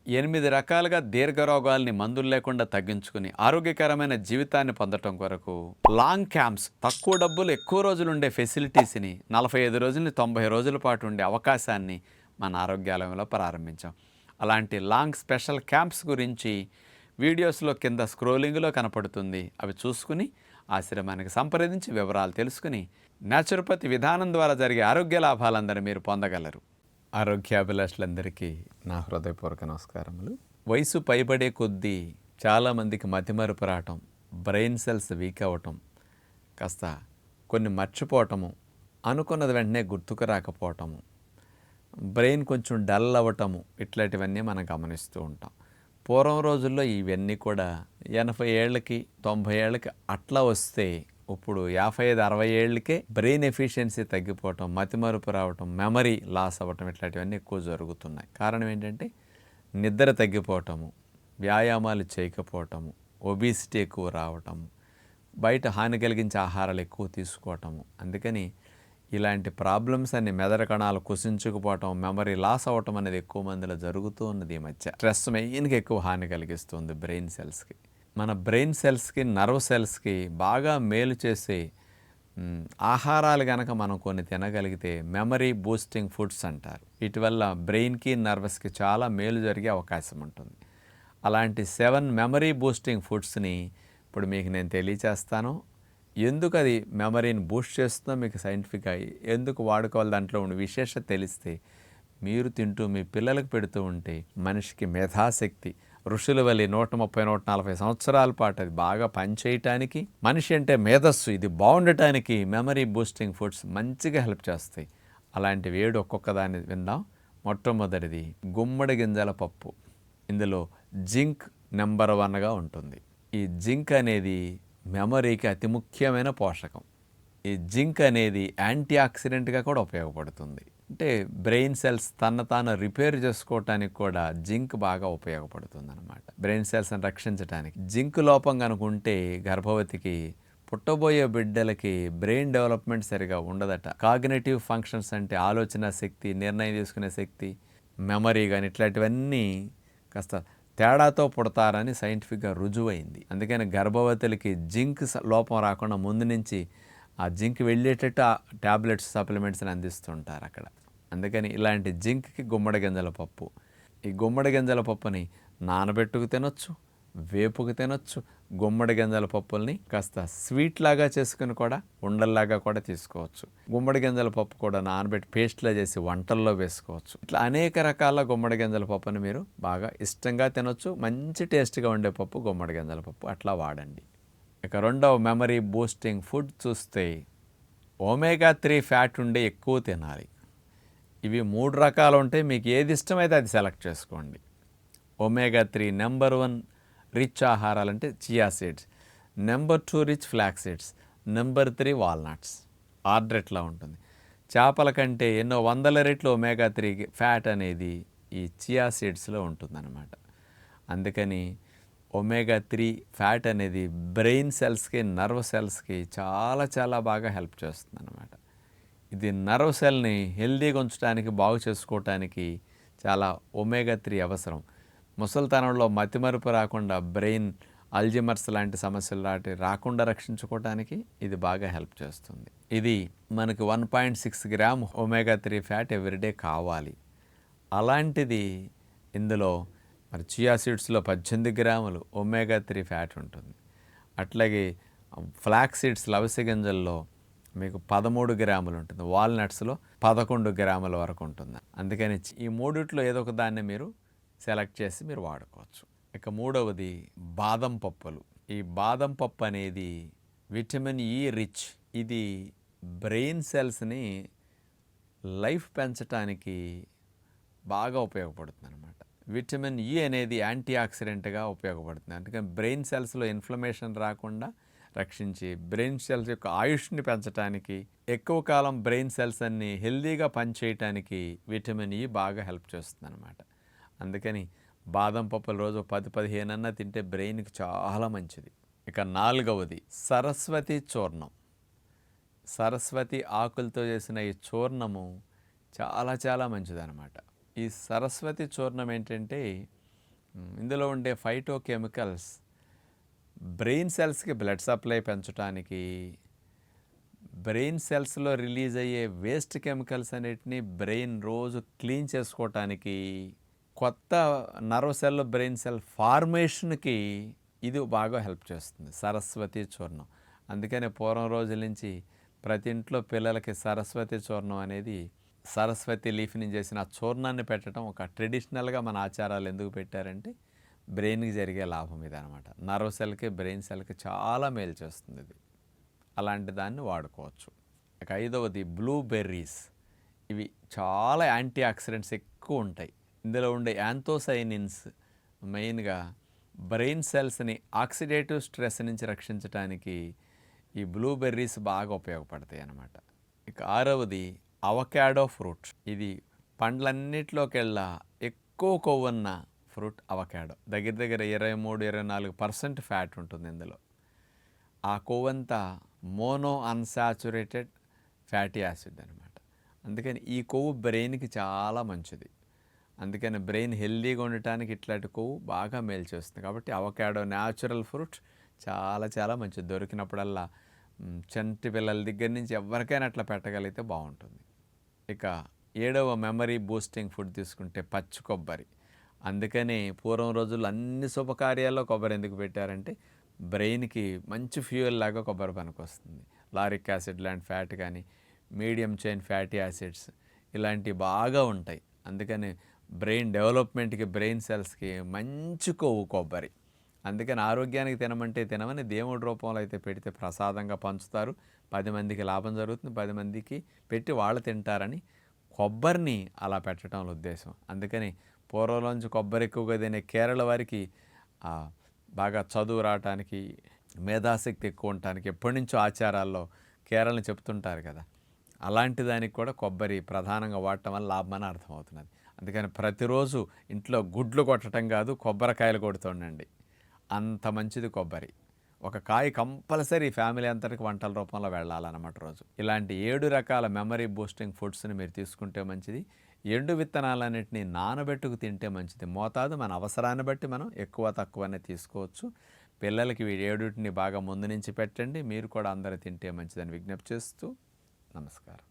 8 రకాలుగా దీర్ఘరోగాల్ని మందులు లేకుండా తగ్గించుకుని ఆరోగ్యకరమైన జీవితాన్ని పొందటం కొరకు లాంగ్ క్యాంప్స్, తక్కువ డబ్బులు ఎక్కువ రోజులు ఉండే ఫెసిలిటీస్ని 45 రోజుల నుంచి 90 రోజుల పాటు ఉండే అవకాశాన్ని మన ఆరోగ్యాలయంలో ప్రారంభించాం. అలాంటి లాంగ్ స్పెషల్ క్యాంప్స్ గురించి వీడియోస్లో కింద స్క్రోలింగ్లో కనపడుతుంది. అవి చూసుకుని ఆశ్రమానికి సంప్రదించి వివరాలు తెలుసుకుని న్యాచురోపతి విధానం ద్వారా జరిగే ఆరోగ్య లాభాలందరూ మీరు పొందగలరు. ఆరోగ్యాభిలాషులందరికీ నా హృదయపూర్వక నమస్కారములు. వయసు పైబడే కొద్దీ చాలామందికి మతిమరుపు రావటం, బ్రెయిన్ సెల్స్ వీక్ అవ్వటం, కాస్త కొన్ని మర్చిపోవటము, అనుకున్నది వెంటనే గుర్తుకు రాకపోవటము, బ్రెయిన్ కొంచెం డల్ అవ్వటము, ఇట్లాంటివన్నీ మనం గమనిస్తూ ఉంటాం. పూర్వం రోజుల్లో ఇవన్నీ కూడా 80 ఏళ్ళకి 90 ఏళ్ళకి అట్లా వస్తే ఇప్పుడు 55-60 ఏళ్ళకే బ్రెయిన్ ఎఫిషియన్సీ తగ్గిపోవటం, మతిమరుపు రావటం, మెమరీ లాస్ అవ్వటం, ఇట్లాంటివన్నీ ఎక్కువ జరుగుతున్నాయి. కారణం ఏంటంటే నిద్ర తగ్గిపోవటము, వ్యాయామాలు చేయకపోవటము, ఒబిసిటీ ఎక్కువ రావటము, బయట హాని కలిగించే ఆహారాలు ఎక్కువ తీసుకోవటము. అందుకని ఇలాంటి ప్రాబ్లమ్స్ అన్ని మెదడు కణాలు కుసించుకుపోవటం, మెమరీ లాస్ అవ్వటం అనేది ఎక్కువ మందిలో జరుగుతూ ఉన్నది. ఈ మధ్య స్ట్రెస్ మెయిన్గా ఎక్కువ హాని కలిగిస్తుంది బ్రెయిన్ సెల్స్కి. మన బ్రెయిన్ సెల్స్కి, నర్వ్ సెల్స్కి బాగా మేలు చేసే ఆహారాలు కనుక మనం కొన్ని తినగలిగితే మెమరీ బూస్టింగ్ ఫుడ్స్ అంటారు. వీటి వల్ల బ్రెయిన్కి, నర్వస్కి చాలా మేలు జరిగే అవకాశం ఉంటుంది. అలాంటి 7 మెమరీ బూస్టింగ్ ఫుడ్స్ని ఇప్పుడు మీకు నేను తెలియచేస్తాను. ఎందుకు అది మెమరీని బూస్ట్ చేస్తుందో మీకు సైంటిఫిక్గా ఎందుకు వాడుకోవాలి, దాంట్లో ఉన్న విశేషత తెలిస్తే మీరు తింటూ మీ పిల్లలకు పెడుతూ ఉంటే మనిషికి మేధాశక్తి ఋషుల వలె 130-140 సంవత్సరాల పాటు అది బాగా పనిచేయటానికి, మనిషి అంటే మేధస్సు ఇది బాగుండటానికి మెమరీ బూస్టింగ్ ఫుడ్స్ మంచిగా హెల్ప్ చేస్తాయి. అలాంటి వేడు ఒక్కొక్క దాన్ని విందాం. మొట్టమొదటిది గుమ్మడి గింజల పప్పు. ఇందులో జింక్ నెంబర్ 1గా ఉంటుంది. ఈ జింక్ అనేది మెమరీకి అతి ముఖ్యమైన పోషకం. ఈ జింక్ అనేది యాంటీ ఆక్సిడెంట్గా కూడా ఉపయోగపడుతుంది. అంటే బ్రెయిన్ సెల్స్ తాను రిపేర్ చేసుకోవటానికి కూడా జింక్ బాగా ఉపయోగపడుతుంది అనమాట. బ్రెయిన్ సెల్స్ని రక్షించడానికి జింక్ లోపం కనుకుంటే గర్భవతికి, పుట్టబోయే బిడ్డలకి బ్రెయిన్ డెవలప్మెంట్ సరిగా ఉండదట. కాగ్నిటివ్ ఫంక్షన్స్ అంటే ఆలోచన శక్తి, నిర్ణయం తీసుకునే శక్తి, మెమరీ కానీ ఇట్లాంటివన్నీ కాస్త తేడాతో పుడతారని సైంటిఫిక్గా రుజువైంది. అందుకని గర్భవతులకి జింక్ లోపం రాకుండా ముందు నుంచి ఆ జింక్ వెళ్ళేటట్టు ఆ ట్యాబ్లెట్స్, సప్లిమెంట్స్ని అందిస్తుంటారు అక్కడ. అందుకని ఇలాంటి జింక్కి గుమ్మడి గింజల పప్పు. ఈ గుమ్మడి గింజల పప్పుని నానబెట్టుకు తినొచ్చు, వేపుకు తినొచ్చు. గుమ్మడి గింజల పప్పుల్ని కాస్త స్వీట్ లాగా చేసుకుని కూడా ఉండల్లాగా కూడా తీసుకోవచ్చు. గుమ్మడి గింజల పప్పు కూడా నానబెట్టి పేస్ట్లా చేసి వంటల్లో వేసుకోవచ్చు. ఇట్లా అనేక రకాల గుమ్మడి గింజల పప్పుని మీరు బాగా ఇష్టంగా తినొచ్చు. మంచి టేస్ట్గా ఉండే పప్పు గుమ్మడి గింజల పప్పు, అట్లా వాడండి. ఇక రెండవ మెమరీ బూస్టింగ్ ఫుడ్ చూస్తే ఒమేగా-3 ఫ్యాట్ ఉండే ఎక్కువ తినాలి. ఇవి 3 రకాలు ఉంటాయి. మీకు ఏది ఇష్టమైతే అది సెలెక్ట్ చేసుకోండి. ఒమేగా-3 నెంబర్ 1 రిచ్ ఆహారాలంటే chia seeds, number 2 rich flax seeds, number 3 walnuts. Order ఎట్లా ఉంటుంది? చేపల కంటే ఎన్నో వందల రెట్లు ఒమేగా-3 ఫ్యాట్ అనేది ఈ చియా సీడ్స్లో ఉంటుందన్నమాట. అందుకని ఒమేగా-3 ఫ్యాట్ అనేది బ్రెయిన్ సెల్స్కి, నర్వ్ సెల్స్కి చాలా చాలా బాగా హెల్ప్ చేస్తుంది అన్నమాట. ఇది నర్వ్ సెల్ని హెల్దీగా ఉంచడానికి, బాగు చేసుకోవటానికి చాలా ఒమేగా-3 అవసరం. ముసలితనంలో మతిమరుపు రాకుండా, బ్రెయిన్ అల్జిమర్స్ లాంటి సమస్యలు రాకుండా రక్షించుకోవటానికి ఇది బాగా హెల్ప్ చేస్తుంది. ఇది మనకు 1.6 గ్రామ్ ఒమేగా-3 ఫ్యాట్ ఎవ్రీడే కావాలి. అలాంటిది ఇందులో మరి చియా సీడ్స్లో 18 గ్రాములు ఒమేగా-3 ఫ్యాట్ ఉంటుంది. అట్లాగే ఫ్లాక్స్ సీడ్స్, లవసి గింజల్లో మీకు 13 గ్రాములు ఉంటుంది. వాల్నట్స్లో 11 గ్రాముల వరకు ఉంటుంది. అందుకని ఈ మూడిట్లో ఏదో ఒక దాన్ని మీరు సెలెక్ట్ చేసి మీరు వాడుకోవచ్చు. ఇక మూడవది బాదం పప్పులు. ఈ బాదం పప్పు అనేది విటమిన్ ఈ రిచ్. ఇది బ్రెయిన్ సెల్స్ని లైఫ్ పెంచడానికి బాగా ఉపయోగపడుతుంది అనమాట. విటమిన్ ఈ అనేది యాంటీ ఆక్సిడెంట్గా ఉపయోగపడుతుంది. అందుకని బ్రెయిన్ సెల్స్లో ఇన్ఫ్లమేషన్ రాకుండా రక్షించి బ్రెయిన్ సెల్స్ యొక్క ఆయుష్ని పెంచడానికి, ఎక్కువ కాలం బ్రెయిన్ సెల్స్ అన్ని హెల్దీగా పనిచేయటానికి విటమిన్ ఈ బాగా హెల్ప్ చేస్తుంది అనమాట. అందుకని బాదం పప్పులు రోజు 10-15 అన్నా తింటే బ్రెయిన్కి చాలా మంచిది. ఇక నాలుగవది సరస్వతి చూర్ణం. సరస్వతి ఆకులతో చేసిన ఈ చూర్ణము చాలా చాలా మంచిదన్నమాట. ఈ సరస్వతి చూర్ణం ఏంటంటే ఇందులో ఉండే ఫైటో కెమికల్స్ బ్రెయిన్ సెల్స్కి బ్లడ్ సప్లై పెంచడానికి, బ్రెయిన్ సెల్స్లో రిలీజ్ అయ్యే వేస్ట్ కెమికల్స్ అన్నిటిని బ్రెయిన్ రోజు క్లీన్ చేసుకోవటానికి, కొత్త నర్వ్ సెల్ బ్రెయిన్ సెల్ ఫార్మేషన్కి ఇది బాగా హెల్ప్ చేస్తుంది సరస్వతి చూర్ణం. అందుకనే పూర్వం రోజుల నుంచి ప్రతి ఇంట్లో పిల్లలకి సరస్వతి చూర్ణం అనేది, సరస్వతి లీఫ్ని చేసిన ఆ చూర్ణాన్ని పెట్టడం ఒక ట్రెడిషనల్గా మన ఆచారాలు ఎందుకు పెట్టారంటే బ్రెయిన్కి జరిగే లాభం ఇది అనమాట. నర్వ్ సెల్కి బ్రెయిన్ సెల్కి చాలా మేలు చేస్తుంది ఇది. అలాంటి దాన్ని వాడుకోవచ్చు. ఇక 5వది బ్లూబెర్రీస్. ఇవి చాలా యాంటీ ఆక్సిడెంట్స్ ఎక్కువ ఉంటాయి. ఇందులో ఉండే యాంథోసైనిన్స్ మెయిన్గా బ్రెయిన్ సెల్స్ని ఆక్సిడేటివ్ స్ట్రెస్ నుంచి రక్షించడానికి ఈ బ్లూబెర్రీస్ బాగా ఉపయోగపడతాయి అన్నమాట. ఇక 6వది అవకాడో ఫ్రూట్. ఇది పండ్లన్నిటిలోకెల్లా ఎక్కువ కొవ్వున్న ఫ్రూట్ అవకాడో. దగ్గర దగ్గర 23-24% ఫ్యాట్ ఉంటుంది ఇందులో. ఆ కొవ్వంతా మోనో అన్సాచురేటెడ్ ఫ్యాటీ యాసిడ్ అనమాట. అందుకని ఈ కొవ్వు బ్రెయిన్కి చాలా మంచిది. అందుకని బ్రెయిన్ హెల్దీగా ఉండటానికి ఇట్లాంటి కొవ్వు బాగా మేలు చేస్తుంది. కాబట్టి అవకాడో న్యాచురల్ ఫ్రూట్ చాలా చాలా మంచిది. దొరికినప్పుడల్లా చంటి పిల్లల దగ్గర నుంచి ఎవరికైనా అట్లా పెట్టగలిగితే బాగుంటుంది. ఇక 7వ మెమరీ బూస్టింగ్ ఫుడ్ తీసుకుంటే పచ్చి కొబ్బరి. అందుకని పూర్వం రోజుల్లో అన్ని శుభకార్యాల్లో కొబ్బరి ఎందుకు పెట్టారంటే బ్రెయిన్కి మంచి ఫ్యూయల్ లాగా కొబ్బరి పనికొస్తుంది. లారిక్ యాసిడ్ లాంటి ఫ్యాట్ కానీ, మీడియం చైన్ ఫ్యాటీ యాసిడ్స్ ఇలాంటివి బాగా ఉంటాయి. అందుకని బ్రెయిన్ డెవలప్మెంట్కి, బ్రెయిన్ సెల్స్కి మంచి కొవ్వు కొబ్బరి. అందుకని ఆరోగ్యానికి తినమంటే తినమని దేవుడి రూపంలో అయితే పెడితే ప్రసాదంగా పంచుతారు. 10 మందికి లాభం జరుగుతుంది, 10 మందికి పెట్టి వాళ్ళు తింటారని కొబ్బరిని అలా పెట్టడంలో ఉద్దేశం. అందుకని పూర్వంలోంచి కొబ్బరి ఎక్కువగా తినే కేరళ వారికి బాగా చదువు రావటానికి, మేధాశక్తి ఎక్కువ ఉండటానికి ఎప్పటి నుంచో ఆచారాల్లో కేరళని చెప్తుంటారు కదా. అలాంటి దానికి కూడా కొబ్బరి ప్రధానంగా వాడటం వల్ల లాభమని అర్థమవుతున్నది. అందుకని ప్రతిరోజు ఇంట్లో గుడ్లు కొట్టడం కాదు, కొబ్బరికాయలు కొడుతుండండి. అంత మంచిది కొబ్బరి. ఒక కాయ కంపల్సరీ ఫ్యామిలీ అంతటికి వంటల రూపంలో వెళ్ళాలన్నమాట రోజు. ఇలాంటి 7 రకాల మెమరీ బూస్టింగ్ ఫుడ్స్ని మీరు తీసుకుంటే మంచిది. ఎండు విత్తనాలన్నింటినీ నానబెట్టుకు తింటే మంచిది. మోతాదు మన అవసరాన్ని బట్టి మనం ఎక్కువ తక్కువనే తీసుకోవచ్చు. పిల్లలకి 7టిని బాగా ముందు నుంచి పెట్టండి. మీరు కూడా అందరూ తింటే మంచిదని విజ్ఞప్తి చేస్తూ నమస్కారం.